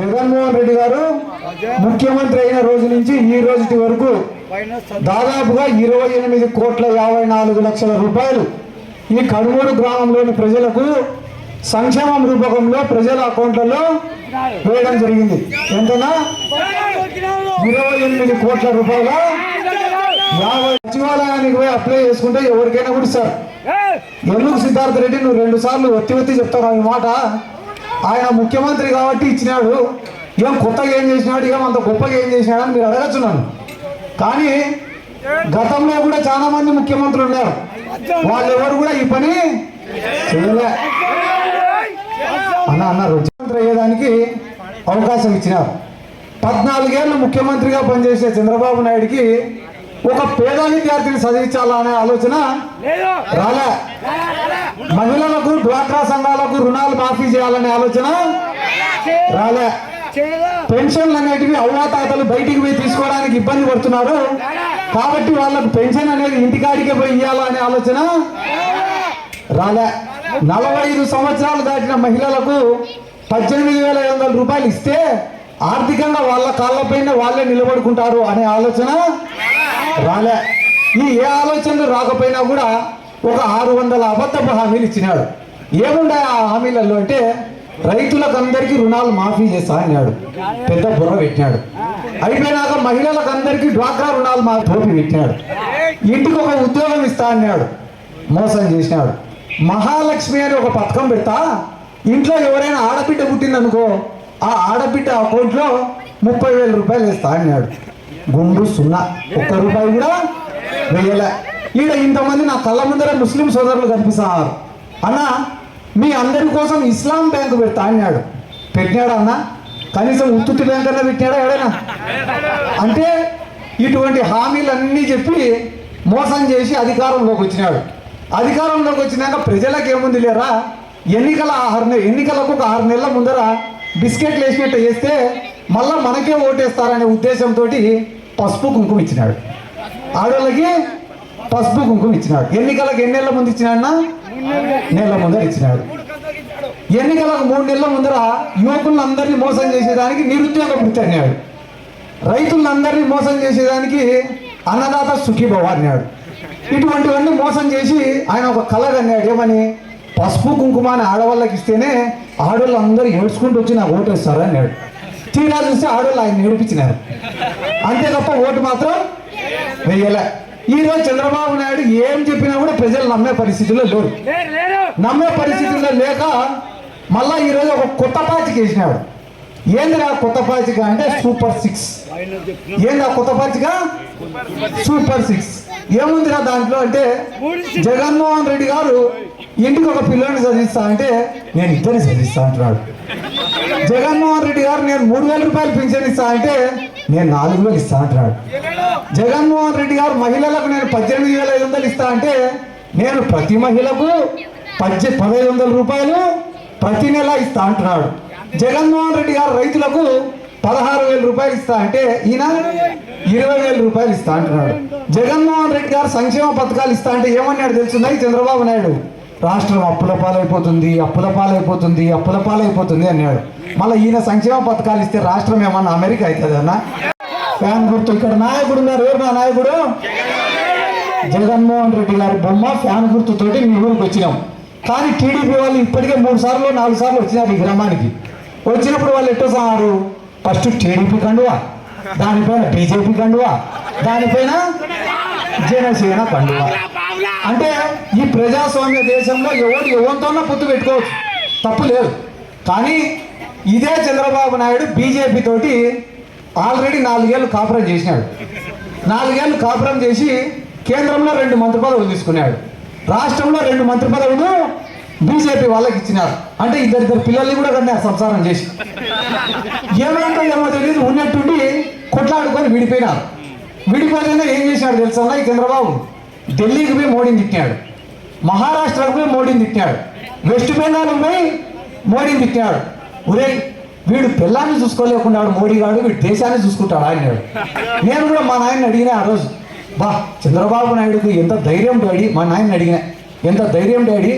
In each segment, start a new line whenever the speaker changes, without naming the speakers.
జగన్మోహన్ రెడ్డి గారు ముఖ్యమంత్రి అయిన రోజు నుంచి ఈ రోజు వరకు దాదాపుగా 28,54,00,000 రూపాయలు ఈ కడుమూరు గ్రామంలోని ప్రజలకు సంక్షేమం రూపకంలో ప్రజల అకౌంట్లలో వేయడం జరిగింది. ఎంతనా 28 కోట్ల రూపాయల 50 సచివాలయానికి పోయి అప్లై చేసుకుంటే ఎవరికైనా కూడా సార్. ఎందుకు సిద్ధార్థ రెడ్డి నువ్వు 2 సార్లు ఒత్తి చెప్తావు ఈ మాట? ఆయన ముఖ్యమంత్రి కాబట్టి ఇచ్చినాడు, ఏం కొత్తగా ఏం చేసినాడు, ఏం అంత గొప్పగా ఏం చేసినాడు అని మీరు అడగచ్చున్నాను. కానీ గతంలో కూడా చాలా మంది ముఖ్యమంత్రులు ఉన్నారు, వాళ్ళు ఎవరు కూడా ఈ పని చేయలే. అన్నారు ముఖ్యమంత్రి అయ్యేదానికి అవకాశం ఇచ్చినారు. 14 ఏళ్ళు ముఖ్యమంత్రిగా పనిచేసే చంద్రబాబు నాయుడికి ఒక పేద విద్యార్థిని చదివించాలనే ఆలోచన రాలే. మహిళలకు డ్వాక్రా సంఘాలకు రుణాలు మాఫీ చేయాలనే ఆలోచన రాలే. పెన్షన్లు అనేటివి అవ్వాతాతలు బయటికి పోయి తీసుకోవడానికి ఇబ్బంది పడుతున్నారు కాబట్టి వాళ్ళకు పెన్షన్ అనేది ఇంటికాడికే పోయి ఇవ్వాలనే ఆలోచన రాలే. 45 సంవత్సరాలు దాటిన మహిళలకు 18,500 రూపాయలు ఇస్తే ఆర్థికంగా వాళ్ళ కాళ్ళపైన వాళ్ళే నిలబడుకుంటారు అనే ఆలోచన రాలే. ఈ ఏ ఆలోచనలు రాకపోయినా కూడా ఒక 600 అబద్ధపు హామీలు ఇచ్చినాడు. ఏముండే ఆ హామీలలో అంటే రైతులకు అందరికీ రుణాలు మాఫీ చేస్తా అన్నాడు, పెద్ద బుర్ర పెట్టినాడు. అయిపోయినాక మహిళలకు అందరికీ డ్వాక్రా రుణాలు మాఫీ పెట్టినాడు. ఇంటికి ఒక ఉద్యోగం ఇస్తా అన్నాడు, మోసం చేసినాడు. మహాలక్ష్మి అని ఒక పథకం పెడతా, ఇంట్లో ఎవరైనా ఆడబిడ్డ పుట్టిందనుకో ఆ ఆడబిడ్డ అకౌంట్లో 30,000 రూపాయలు వేస్తా అన్నాడు. గుండు 0, 1 రూపాయి కూడా వేయలే. ఈడ ఇంతమంది నా కళ్ళ ముందర ముస్లిం సోదరులు కనిపిస్తున్నారు. అన్న మీ అందరి కోసం ఇస్లాం బ్యాంకు పెడతా అన్నాడు. పెట్టినాడా అన్న? కనీసం ఉత్తుత్తి బ్యాంక్ అన్నా పెట్టినాడా ఎవడైనా? అంటే ఇటువంటి హామీలన్నీ చెప్పి మోసం చేసి అధికారంలోకి వచ్చినాడు. అధికారంలోకి వచ్చినాక ప్రజలకు ఏముంది లేరా, ఎన్నికలకు ఒక 6 నెలల ముందర బిస్కెట్లు వేసినట్టు వేస్తే మళ్ళా మనకే ఓటేస్తారనే ఉద్దేశంతో పసుపు కుంకుమ ఇచ్చినాడు. ఆడవాళ్ళకి పసుపు కుంకుమ ఇచ్చినాడు. ఎన్నికలకు ఎన్ని నెలల ముందు ఇచ్చినాడన్నా? నెలల ముందర ఇచ్చినాడు. ఎన్నికలకు 3 నెలల ముందర యువకులందరినీ మోసం చేసేదానికి నిరుద్యోగ వృత్తి అన్నాడు. రైతులందరినీ మోసం చేసేదానికి అన్నదాత సుఖీభవ అన్నాడు. ఇటువంటివన్నీ మోసం చేసి ఆయన ఒక కళ అన్నాడు. ఏమని? పసుపు కుంకుమాని ఆడవాళ్ళకి ఇస్తేనే ఆడవాళ్ళు అందరూ ఏడ్చుకుంటూ వచ్చి నాకు ఓటేస్తారు అన్నాడు. తీరా చూస్తే ఆడవాళ్ళు ఆయన ఏడిపించినారు, అంతే తప్ప ఓటు మాత్రం వేయలే. ఈరోజు చంద్రబాబు నాయుడు ఏం చెప్పినా కూడా ప్రజలు నమ్మే పరిస్థితుల్లో లేరు. నమ్మే పరిస్థితుల్లో లేక మళ్ళా ఈరోజు ఒక కొత్త పాచిక వేసినాడు. ఏందిరా కొత్త పాచిక అంటే సూపర్ 6. ఏంది ఆ కొత్త పాచిక? సూపర్ 6. ఏముందిరా దాంట్లో అంటే జగన్మోహన్ రెడ్డి గారు ఇంటికి ఒక పిల్లని చదివిస్తా అంటే నేను 2 చదివిస్తా అంటున్నాడు. జగన్మోహన్ రెడ్డి గారు నేను 3,000 రూపాయలు పింఛన్ ఇస్తా అంటే నేను 4,000 ఇస్తా అంటున్నాడు. జగన్మోహన్ రెడ్డి గారు మహిళలకు నేను 18,500 ఇస్తా అంటే నేను ప్రతి మహిళకు 1,500 రూపాయలు ప్రతి నెల ఇస్తా అంటున్నాడు. జగన్మోహన్ రెడ్డి గారు రైతులకు 16,000 రూపాయలు ఇస్తా అంటే ఈయన 20,000 రూపాయలు ఇస్తా అంటున్నాడు. జగన్మోహన్ రెడ్డి గారు సంక్షేమ పథకాలు ఇస్తా అంటే ఏమన్నాడు తెలుసుందా చంద్రబాబు నాయుడు? రాష్ట్రం అప్పుల పాలైపోతుంది అన్నాడు. మళ్ళీ ఈయన సంక్షేమ పథకాలు ఇస్తే రాష్ట్రం ఏమన్నా అమెరికా అవుతుందన్నా? ఫ్యాన్ గుర్తు ఇక్కడ నాయకుడు ఉన్నారు. ఎవరు నా నాయకుడు? జగన్మోహన్ రెడ్డి గారి బొమ్మ ఫ్యాన్ గుర్తుతోటి మీ ఊరికి వచ్చినాం. కానీ టీడీపీ వాళ్ళు ఇప్పటికే 3 సార్లు 4 సార్లు వచ్చినారు ఈ గ్రామానికి. వచ్చినప్పుడు వాళ్ళు ఎట్టొస్తున్నారు? ఫస్ట్ టీడీపీ కండువా, దానిపైన బీజేపీ కండువా, దానిపైన జనసేన కండువా. అంటే ఈ ప్రజాస్వామ్య దేశంలో ఎవరితోనో పొత్తు పెట్టుకోవచ్చు, తప్పు లేదు. కానీ ఇదే చంద్రబాబు నాయుడు బీజేపీ తోటి ఆల్రెడీ 4 ఏళ్ళు కాపురం చేసినాడు. 4 ఏళ్ళు కాపురం చేసి కేంద్రంలో 2 మంత్రి పదవులు తీసుకున్నాడు. రాష్ట్రంలో 2 మంత్రి పదవులు బీజేపీ వాళ్ళకి ఇచ్చినారు. అంటే ఇద్దరు పిల్లల్ని కూడా కన్నారు సంసారం చేసి. ఏమైందో ఏమో తెలియదు, ఉన్నట్టుండి కొట్లాడుకొని విడిపోయినారు. విడిపోయినా ఏం చేసినాడు తెలుసా ఈ చంద్రబాబు? ఢిల్లీకి పోయి మోడీని తిట్టాడు, మహారాష్ట్రకు పోయి మోడీని తిట్టాడు, వెస్ట్ బెంగాల్కి పోయి మోడీని తిట్టాడు. ఒరే వీడు పిల్లాన్ని చూసుకోలేకున్నాడు మోడీ గారు, వీడు దేశాన్ని చూసుకుంటాడు అన్నాడు. నేను కూడా మా నాయన్ని అడిగినా ఆ రోజు, చంద్రబాబు నాయుడుకు ఎంత ధైర్యం డాడీ, మా నాయన్ని అడిగినా ఎంత ధైర్యం డాడీ,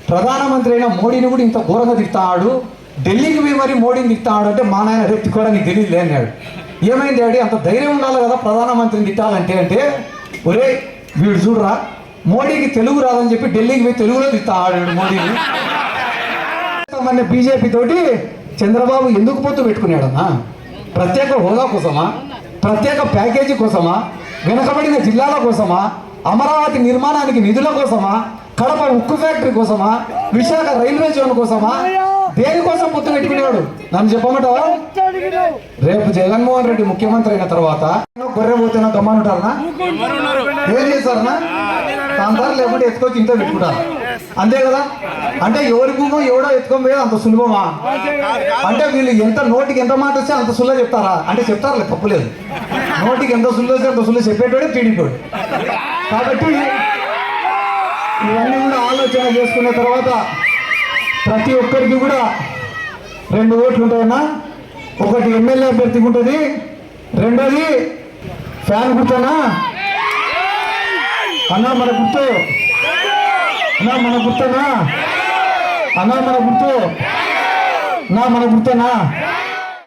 ప్రధానమంత్రి అయిన మోడీని కూడా ఇంత ఘోరంగా తిడతాడు, ఢిల్లీకి పోయి మరి మోడీని తిట్టాడు అంటే మా నాయన అదే తిట్టుకోవడం నీకు తెలియదులే అన్నాడు. ఏమైంది డాడీ అంత ధైర్యం ఉండాలి కదా ప్రధానమంత్రిని తిట్టాలంటే అంటే ఒరే వీడు చూడరా మోడీకి తెలుగు రాదని చెప్పి ఢిల్లీకి పోయి తెలుగులో తిట్టాడు మోడీని. మన బీజేపీ తోటి చంద్రబాబు ఎందుకు పొత్తు పెట్టుకున్నాడన్నా? ప్రత్యేక హోదా కోసమా, ప్రత్యేక ప్యాకేజీ కోసమా, వెనుకబడిన జిల్లాల కోసమా, అమరావతి నిర్మాణానికి నిధుల కోసమా, కడప ఉక్కు ఫ్యాక్టరీ కోసమా, విశాఖ రైల్వే జోన్ కోసమా, దేనికోసం పొత్తు పెట్టుకునేవాడు నన్ను చెప్పమంటావా? రేపు జగన్మోహన్ రెడ్డి ముఖ్యమంత్రి అయిన తర్వాత గొర్రె పోతున్నా గమ్మనుంటారనా? ఏం చేస్తారనా? తాంతారు లేకుంటే ఎత్తుకొచ్చి ఇంట్లో పెట్టుకుంటారు అంతే కదా. అంటే ఎవరి భూమో ఎవడో ఎత్తుకొని పోయేది అంత సులభమా? అంటే వీళ్ళు ఎంత నోటికి ఎంత మాట వస్తే అంత సులువ చెప్తారా? అంటే చెప్తారులే తప్పులేదు, నోటికి ఎంత సులువ వస్తే అంత సులువ చెప్పేటోడే టీడీపీ. కాబట్టి ఇవన్నీ కూడా ఆలోచన చేసుకున్న తర్వాత ప్రతి ఒక్కరికి కూడా 2 ఓట్లు ఉంటాయన్నా. ఒకటి ఎమ్మెల్యే అభ్యర్థికి ఉంటుంది, రెండోది ఫ్యాన్ గుర్తనా అన్నా మన గుర్తు, అన్నా మన గుర్తనా, అన్నా మన గుర్తు, నా మన గుర్తనా.